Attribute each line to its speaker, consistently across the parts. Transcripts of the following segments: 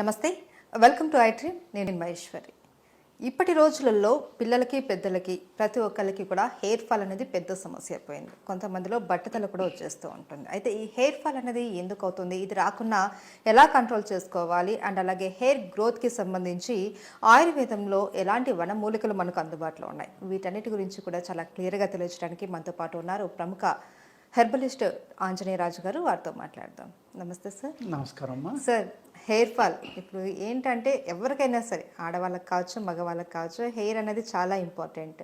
Speaker 1: నమస్తే, welcome to iDream. నేను మహేశ్వరి. ఇప్పటి రోజులలో పిల్లలకి పెద్దలకి ప్రతి ఒక్కరికి కూడా హెయిర్ ఫాల్ అనేది పెద్ద సమస్య అయిపోయింది. కొంతమందిలో బట్టతల కూడా వచ్చేస్తూ ఉంటుంది. అయితే ఈ హెయిర్ ఫాల్ అనేది ఎందుకు అవుతుంది, ఇది రాకుండా ఎలా కంట్రోల్ చేసుకోవాలి, అండ్ అలాగే హెయిర్ గ్రోత్కి సంబంధించి ఆయుర్వేదంలో ఎలాంటి వనమూలికలు మనకు అందుబాటులో ఉన్నాయి, వీటన్నిటి గురించి కూడా చాలా క్లియర్గా తెలియజేయడానికి మనతో పాటు ఉన్నారు ప్రముఖ హెర్బలిస్ట్ ఆంజనేయరాజు గారు. వారితో మాట్లాడదాం. నమస్తే సార్.
Speaker 2: నమస్కారం
Speaker 1: సార్. హెయిర్ ఫాల్ ఇప్పుడు ఏంటంటే ఎవరికైనా సరే, ఆడవాళ్ళకి కావచ్చు మగవాళ్ళకి కావచ్చు, హెయిర్ అనేది చాలా ఇంపార్టెంట్.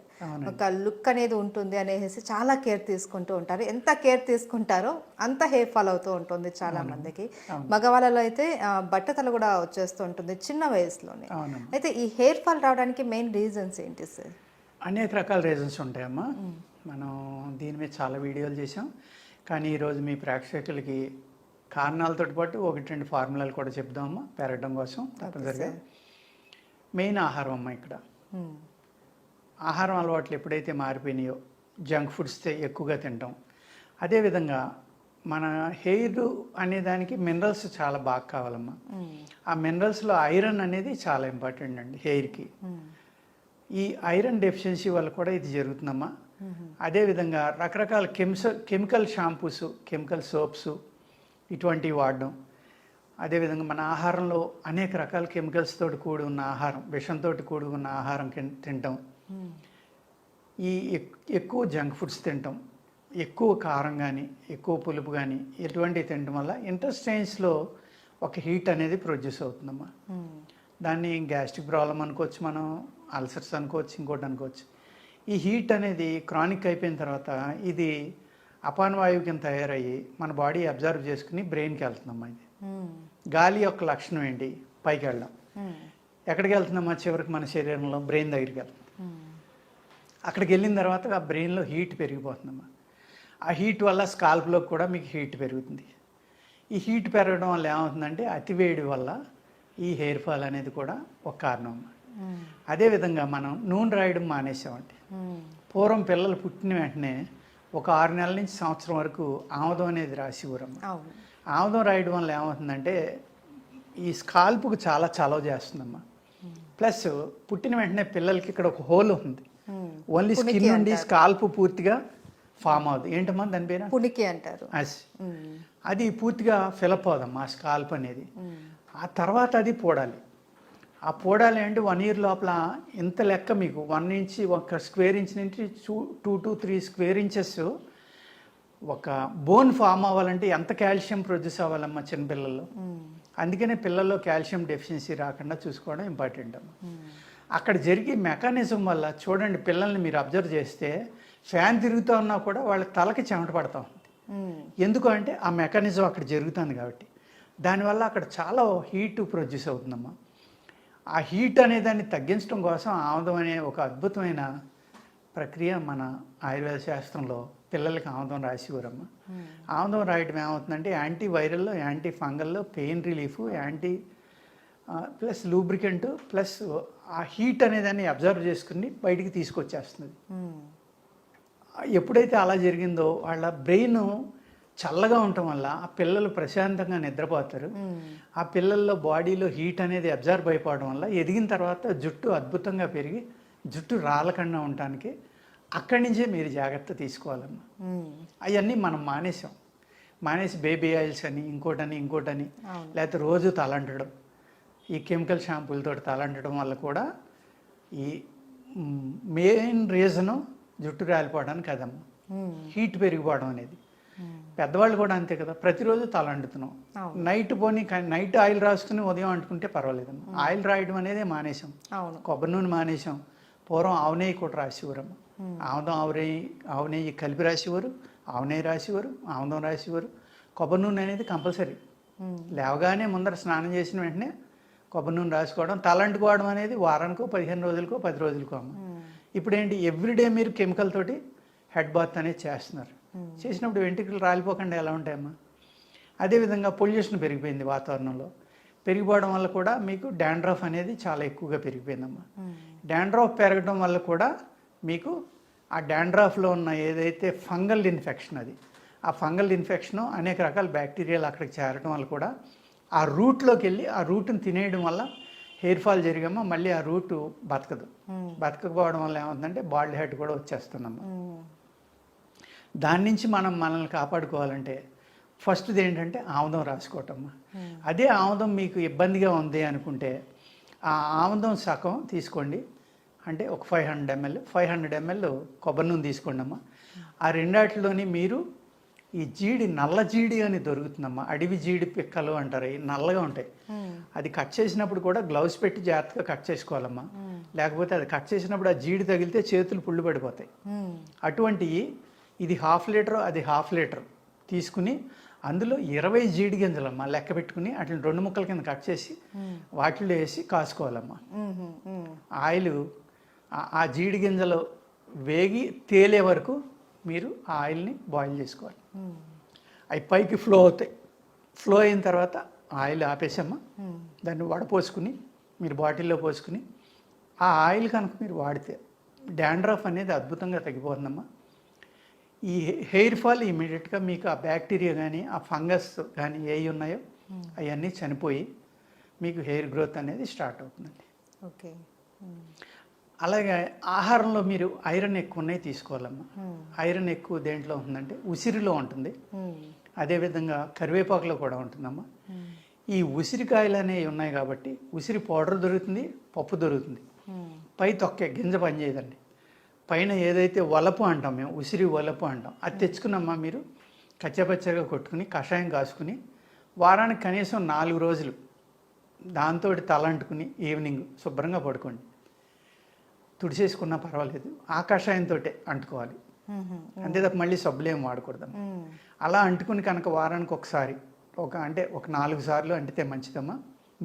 Speaker 1: ఒక లుక్ అనేది ఉంటుంది అనేసి చాలా కేర్ తీసుకుంటూ ఉంటారు. ఎంత కేర్ తీసుకుంటారో అంత హెయిర్ ఫాల్ అవుతూ ఉంటుంది చాలా మందికి. మగవాళ్ళలో అయితే బట్టతల కూడా వచ్చేస్తూ ఉంటుంది చిన్న వయసులోనే. అయితే ఈ హెయిర్ ఫాల్ రావడానికి మెయిన్ రీజన్స్ ఏంటి సార్?
Speaker 2: అనేక రకాల రీజన్స్ ఉంటాయమ్మా. మనం దీని మీద చాలా వీడియోలు చేసాం, కానీ ఈరోజు మీ ప్రేక్షకులకి కారణాలతో పాటు ఒకటి రెండు ఫార్ములాలు కూడా చెప్దామమ్మా పెరగడం కోసం. తప్పనిసరిగా మెయిన్ ఆహారం అమ్మ. ఇక్కడ ఆహారం అలవాట్లు ఎప్పుడైతే మారిపోయినాయో, జంక్ ఫుడ్స్ ఎక్కువగా తింటాం. అదేవిధంగా మన హెయిర్ అనేదానికి మినరల్స్ చాలా బాగా కావాలమ్మా. ఆ మినరల్స్లో ఐరన్ అనేది చాలా ఇంపార్టెంట్ అండి హెయిర్కి. ఈ ఐరన్ డెఫిషియన్సీ వల్ల కూడా ఇది జరుగుతుందమ్మా. అదేవిధంగా రకరకాల కెమికల్ షాంపూస్, కెమికల్ సోప్స్ ఇటువంటివి వాడడం. అదేవిధంగా మన ఆహారంలో అనేక రకాల కెమికల్స్ తోటి కూడి ఉన్న ఆహారం, విషంతో కూడి ఉన్న ఆహారం తింటాం. ఈ ఎక్కువ జంక్ ఫుడ్స్ తింటాం, ఎక్కువ కారం కానీ ఎక్కువ పులుపు కానీ ఇటువంటివి తినడం వల్ల ఇంటెస్టైన్స్లో ఒక హీట్ అనేది ప్రొడ్యూస్ అవుతుందమ్మా. దాన్ని గ్యాస్ట్రిక్ ప్రాబ్లం అనుకోవచ్చు, మనం అల్సర్స్ అనుకోవచ్చు, ఇంకోటి అనుకోవచ్చు. ఈ హీట్ అనేది క్రానిక్ అయిపోయిన తర్వాత ఇది అపానవాయువు కింద తయారయ్యి మన బాడీ అబ్జర్వ్ చేసుకుని బ్రెయిన్కి వెళ్తుందమ్మా. ఇది గాలి యొక్క లక్షణం ఏంటి? పైకి వెళ్ళడం. ఎక్కడికి వెళ్తుందమ్మా? చివరికి మన శరీరంలో బ్రెయిన్ దగ్గరికి వెళ్తుంది. అక్కడికి వెళ్ళిన తర్వాత ఆ బ్రెయిన్లో హీట్ పెరిగిపోతుందమ్మా. ఆ హీట్ వల్ల స్కాల్ప్లో కూడా మీకు హీట్ పెరుగుతుంది. ఈ హీట్ పెరగడం వల్ల ఏమవుతుందంటే అతివేడి వల్ల ఈ హెయిర్ ఫాల్ అనేది కూడా ఒక కారణం అమ్మా. అదేవిధంగా మనం నూనె రాయడం మానేసామంటే, పూర్వం పిల్లలు పుట్టిన వెంటనే ఒక 6 నెలల నుంచి సంవత్సరం వరకు ఆముదం అనేది రాసేవారమ్మ. ఆముదం రాయడం వల్ల ఏమవుతుందంటే ఈ స్కాల్ప్కు చాలా చలవ చేస్తుందమ్మా. ప్లస్ పుట్టిన వెంటనే పిల్లలకి ఇక్కడ ఒక హోల్ ఉంది, ఓన్లీ స్కిన్ నుండి స్కాల్ప్ పూర్తిగా ఫామ్ అవుతుంది. ఏంటమ్మా దాని పేరు? పునికి అంటారు. అది పూర్తిగా ఫిలప్ అవుదమ్మా స్కాల్ప్ అనేది. ఆ తర్వాత అది పోడాలి. ఆ పోడాలి అంటే 1 year లోపల ఇంత లెక్క మీకు 1 ఇంచ్, ఒక స్క్వేర్ ఇంచ్ నుంచి 2 to 3 స్క్వేర్ ఇంచెస్ ఒక బోన్ ఫామ్ అవ్వాలంటే ఎంత కాల్షియం ప్రొడ్యూస్ అవ్వాలమ్మా చిన్నపిల్లల్లో. అందుకనే పిల్లల్లో కాల్షియం డెఫిషియన్సీ రాకుండా చూసుకోవడం ఇంపార్టెంట్ అమ్మా. అక్కడ జరిగే మెకానిజం వల్ల చూడండి, పిల్లల్ని మీరు అబ్జర్వ్ చేస్తే ఫ్యాన్ తిరుగుతూ ఉన్నా కూడా వాళ్ళ తలకి చెమట పడుతూ ఉంది. ఎందుకు అంటే ఆ మెకానిజం అక్కడ జరుగుతుంది కాబట్టి. దానివల్ల అక్కడ చాలా హీట్ ప్రొడ్యూస్ అవుతుందమ్మా. ఆ హీట్ అనేదాన్ని తగ్గించడం కోసం ఆముదం అనే ఒక అద్భుతమైన ప్రక్రియ మన ఆయుర్వేద శాస్త్రంలో పిల్లలకి ఆముదం రాసివారమ్మ. ఆముదం రాయటం ఏమవుతుందంటే యాంటీ వైరల్లో, యాంటీ ఫంగల్లో, pain relief, anti plus lubricant, plus ఆ హీట్ అనేదాన్ని అబ్జర్వ్ చేసుకుని బయటికి తీసుకొచ్చేస్తుంది. ఎప్పుడైతే అలా జరిగిందో వాళ్ళ బ్రెయిన్ చల్లగా ఉండటం వల్ల ఆ పిల్లలు ప్రశాంతంగా నిద్రపోతారు. ఆ పిల్లల్లో బాడీలో హీట్ అనేది అబ్జర్వ్ అయిపోవడం వల్ల ఎదిగిన తర్వాత జుట్టు అద్భుతంగా పెరిగి జుట్టు రాలకుండా ఉండటానికి అక్కడి నుంచే మీరు జాగ్రత్త తీసుకోవాలమ్మా. అవన్నీ మనం మానేసి బేబీ ఆయిల్స్ అని ఇంకోటని లేకపోతే రోజు తలంటడం, ఈ కెమికల్ షాంపూలతో తలంటడం వల్ల కూడా ఈ మెయిన్ రీజను జుట్టు రాలిపోవడానికి అదమ్మా, హీట్ పెరిగిపోవడం అనేది. పెద్దవాళ్ళు కూడా అంతే కదా, ప్రతిరోజు తల అంటుతున్నాం. నైట్ ఆయిల్ రాసుకుని ఉదయం అంటుకుంటే పర్వాలేదు. ఆయిల్ రాయడం అనేది మానేసాం. కొబ్బరి నూనె మానేసాం. పూర్వం ఆవు నెయ్యి కూడా రాసేవారమ్మ. ఆముదం ఆవు నెయ్యి కలిపి రాసేవారు, ఆవు నెయ్యి రాసేవారు, ఆముదం రాసేవారు. కొబ్బరి నూనె అనేది కంపల్సరీ. లేవగానే ముందర స్నానం చేసిన వెంటనే కొబ్బరి నూనె రాసుకోవడం. తలంటుకోవడం అనేది వారానికో 15 రోజులకో 10 రోజులకో అమ్మ. ఇప్పుడు ఏంటి, ఎవ్రీడే మీరు కెమికల్ తోటి హెడ్ బాత్ అనేది చేస్తున్నారు. చేసినప్పుడు వెంట్రుకలు రాలిపోకుండా ఎలా ఉంటాయమ్మా. అదేవిధంగా పొల్యూషన్ పెరిగిపోయింది, వాతావరణంలో పెరిగిపోవడం వల్ల కూడా మీకు డాండ్రఫ్ అనేది చాలా ఎక్కువగా పెరిగిపోయిందమ్మా. డాండ్రఫ్ పెరగడం వల్ల కూడా మీకు ఆ డాండ్రఫ్లో ఉన్న ఏదైతే ఫంగల్ ఇన్ఫెక్షన్, అది ఆ ఫంగల్ ఇన్ఫెక్షన్ అనేక రకాల బ్యాక్టీరియాలు అక్కడికి చేరడం వల్ల కూడా ఆ రూట్లోకి వెళ్ళి ఆ రూట్ని తినేయడం వల్ల హెయిర్ ఫాల్ జరిగామా మళ్ళీ ఆ రూటు బతకదు. బతకపోవడం వల్ల ఏమవుతుందంటే బాల్డ్ హెడ్ కూడా వచ్చేస్తుందమ్మా. దాని నుంచి మనల్ని కాపాడుకోవాలంటే ఫస్ట్ది ఏంటంటే ఆముదం రాసుకోవటమ్మా. అదే ఆముదం మీకు ఇబ్బందిగా ఉంది అనుకుంటే ఆ ఆముదం సగం తీసుకోండి, అంటే ఒక 500 ml కొబ్బరి నూనె తీసుకోండి అమ్మా. ఆ రెండాటిలోని మీరు ఈ జీడి, నల్ల జీడి అని దొరుకుతుందమ్మా. అడవి జీడి పిక్కలు అంటారు, ఈ నల్లగా ఉంటాయి. అది కట్ చేసినప్పుడు కూడా గ్లౌస్ పెట్టి జాగ్రత్తగా కట్ చేసుకోవాలమ్మా. లేకపోతే అది కట్ చేసినప్పుడు ఆ జీడి తగిలితే చేతులు పుళ్ళు పడిపోతాయి. అటువంటివి ఇది 1/2 లీటర్, అది 1/2 లీటర్ తీసుకుని అందులో 20 జీడి గింజలమ్మా లెక్క పెట్టుకుని వాటిని 2 ముక్కల కింద కట్ చేసి వాటిలో వేసి కాసుకోవాలమ్మా. ఆయిల్ ఆ జీడి గింజలు వేగి తేలే వరకు మీరు ఆ ఆయిల్ని బాయిల్ చేసుకోవాలి. అవి పైకి ఫ్లో అవుతాయి. ఫ్లో అయిన తర్వాత ఆయిల్ ఆపేసమ్మా. దాన్ని వడపోసుకుని మీరు బాటిల్లో పోసుకుని ఆ ఆయిల్ కనుక మీరు వాడితే డాండ్రఫ్ అనేది అద్భుతంగా తగ్గిపోతుందమ్మా. ఈ హెయిర్ ఫాల్ ఇమీడియట్గా మీకు ఆ బ్యాక్టీరియా కానీ ఆ ఫంగస్ కానీ ఏవి ఉన్నాయో అవన్నీ చనిపోయి మీకు హెయిర్ గ్రోత్ అనేది స్టార్ట్ అవుతుందండి.
Speaker 1: ఓకే.
Speaker 2: అలాగే ఆహారంలో మీరు ఐరన్ ఎక్కువ ఉన్నాయి తీసుకోవాలమ్మా. ఐరన్ ఎక్కువ దేంట్లో ఉంటుందంటే ఉసిరిలో ఉంటుంది, అదేవిధంగా కరివేపాకులో కూడా ఉంటుందమ్మా. ఈ ఉసిరికాయలు అనేవి ఉన్నాయి కాబట్టి ఉసిరి పౌడర్ దొరుకుతుంది, పప్పు దొరుకుతుంది. పై తొక్కే గింజ పనిచేయదండి. పైన ఏదైతే వలపు అంటాం మేము, ఉసిరి వలపు అంటాం, అది తెచ్చుకున్నమ్మా మీరు కచ్చపచ్చగా కొట్టుకుని కషాయం కాసుకుని వారానికి కనీసం 4 రోజులు దాంతో తల అంటుకుని ఈవినింగ్ శుభ్రంగా పడుకోండి. తుడిచేసుకున్నా పర్వాలేదు, ఆ కషాయంతో అంటుకోవాలి. అంతే తప్ప మళ్ళీ సబ్బులేం వాడకూడదు. అలా అంటుకుని కనుక వారానికి ఒకసారి ఒక 4 సార్లు అంటితే మంచిదమ్మా.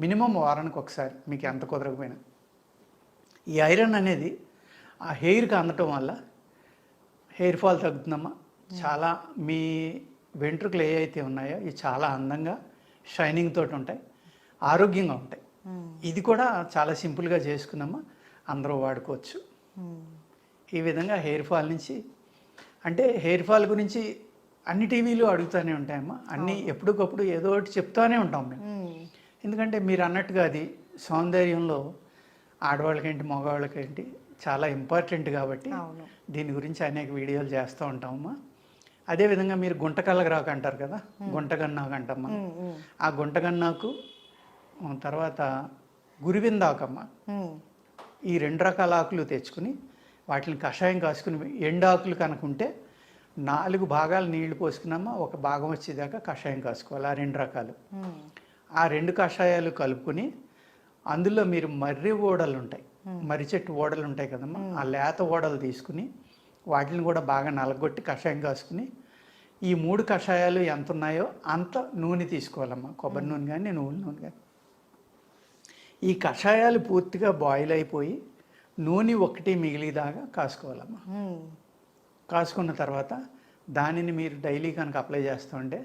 Speaker 2: మినిమం వారానికి ఒకసారి మీకు ఎంత కుదరకపోయినా. ఈ ఐరన్ అనేది ఆ హెయిర్కి అందటం వల్ల హెయిర్ ఫాల్ తగ్గుతుందమ్మా. చాలా మీ వెంట్రుకలు ఏ అయితే ఉన్నాయో ఇవి చాలా అందంగా షైనింగ్ తోటి ఉంటాయి, ఆరోగ్యంగా ఉంటాయి. ఇది కూడా చాలా సింపుల్గా చేసుకున్నామా, అందరూ వాడుకోవచ్చు. ఈ విధంగా హెయిర్ ఫాల్ నుంచి, అంటే హెయిర్ ఫాల్ గురించి అన్ని టీవీలు అడుగుతూనే ఉంటాయమ్మా. అన్నీ ఎప్పటికప్పుడు ఏదో ఒకటి చెప్తూనే ఉంటాం మేము. ఎందుకంటే మీరు అన్నట్టుగా అది సౌందర్యంలో ఆడవాళ్ళకేంటి మగవాళ్ళకేంటి చాలా ఇంపార్టెంట్ కాబట్టి దీని గురించి అనేక వీడియోలు చేస్తూ ఉంటామమ్మా. అదేవిధంగా మీరు గుంటకల్లగరాకు అంటారు కదా, గుంటగన్నాకు అంటమ్మా. ఆ గుంటగన్నాకు తర్వాత గురివిందాకమ్మ, ఈ 2 రకాల ఆకులు తెచ్చుకుని వాటిని కషాయం కాసుకుని ఎండాకులు కనుకుంటే 4 భాగాలు నీళ్లు పోసుకున్నామా, ఒక భాగం వచ్చేదాకా కషాయం కాసుకోవాలి. ఆ 2 రకాలు, ఆ 2 కషాయాలు కలుపుకొని అందులో మీరు మర్రి ఓడలు ఉంటాయి, మర్రి చెట్టు ఓడలు ఉంటాయి కదమ్మా, ఆ లేత ఓడలు తీసుకుని వాటిని కూడా బాగా నలగొట్టి కషాయం కాసుకుని ఈ 3 కషాయాలు ఎంత ఉన్నాయో అంత నూనె తీసుకోవాలమ్మా. కొబ్బరి నూనె కానీ నువ్వుల నూనె కానీ. ఈ కషాయాలు పూర్తిగా బాయిల్ అయిపోయి నూనె ఒకటి మిగిలిదాకా కాసుకోవాలమ్మా. కాసుకున్న తర్వాత దానిని మీరు డైలీ కనుక అప్లై చేస్తుంటే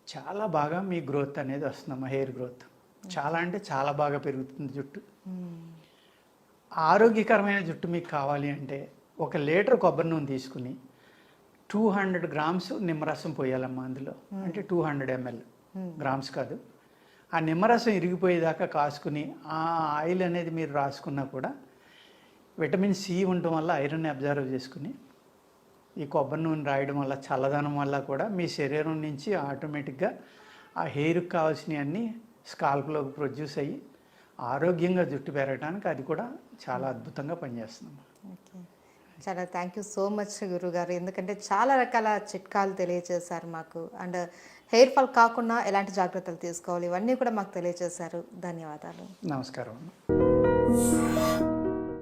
Speaker 2: చాలా బాగా మీ గ్రోత్ అనేది వస్తుందమ్మా. హెయిర్ గ్రోత్ చాలా అంటే చాలా బాగా పెరుగుతుంది జుట్టు. ఆరోగ్యకరమైన జుట్టు మీకు కావాలి అంటే 1 లీటర్ కొబ్బరి నూనె తీసుకుని 200 grams నిమ్మరసం పోయాలమ్మా అందులో. అంటే 200 ml, గ్రామ్స్ కాదు. ఆ నిమ్మరసం ఇరిగిపోయేదాకా కాసుకుని ఆ ఆయిల్ అనేది మీరు రాసుకున్నా కూడా విటమిన్ సి ఉండటం వల్ల ఐరన్ అబ్జర్వ్ చేసుకుని ఈ కొబ్బరి నూనె రాయడం వల్ల చల్లదనం వల్ల కూడా మీ శరీరం నుంచి ఆటోమేటిక్గా ఆ హెయిర్కి కావాల్సినవి అన్నీ స్కాల్ప్లోకి ప్రొడ్యూస్ అయ్యి ఆరోగ్యంగా జుట్టు పెరగడానికి అది కూడా చాలా అద్భుతంగా పనిచేస్తుంది.
Speaker 1: ఓకే, చాలా థ్యాంక్ యూ సో మచ్ గురుగారు. ఎందుకంటే చాలా రకాల చిట్కాలు తెలియజేశారు మాకు. అండ్ హెయిర్ ఫాల్ కాకుండా ఎలాంటి జాగ్రత్తలు తీసుకోవాలి ఇవన్నీ కూడా మాకు తెలియజేశారు. ధన్యవాదాలు.
Speaker 2: నమస్కారం.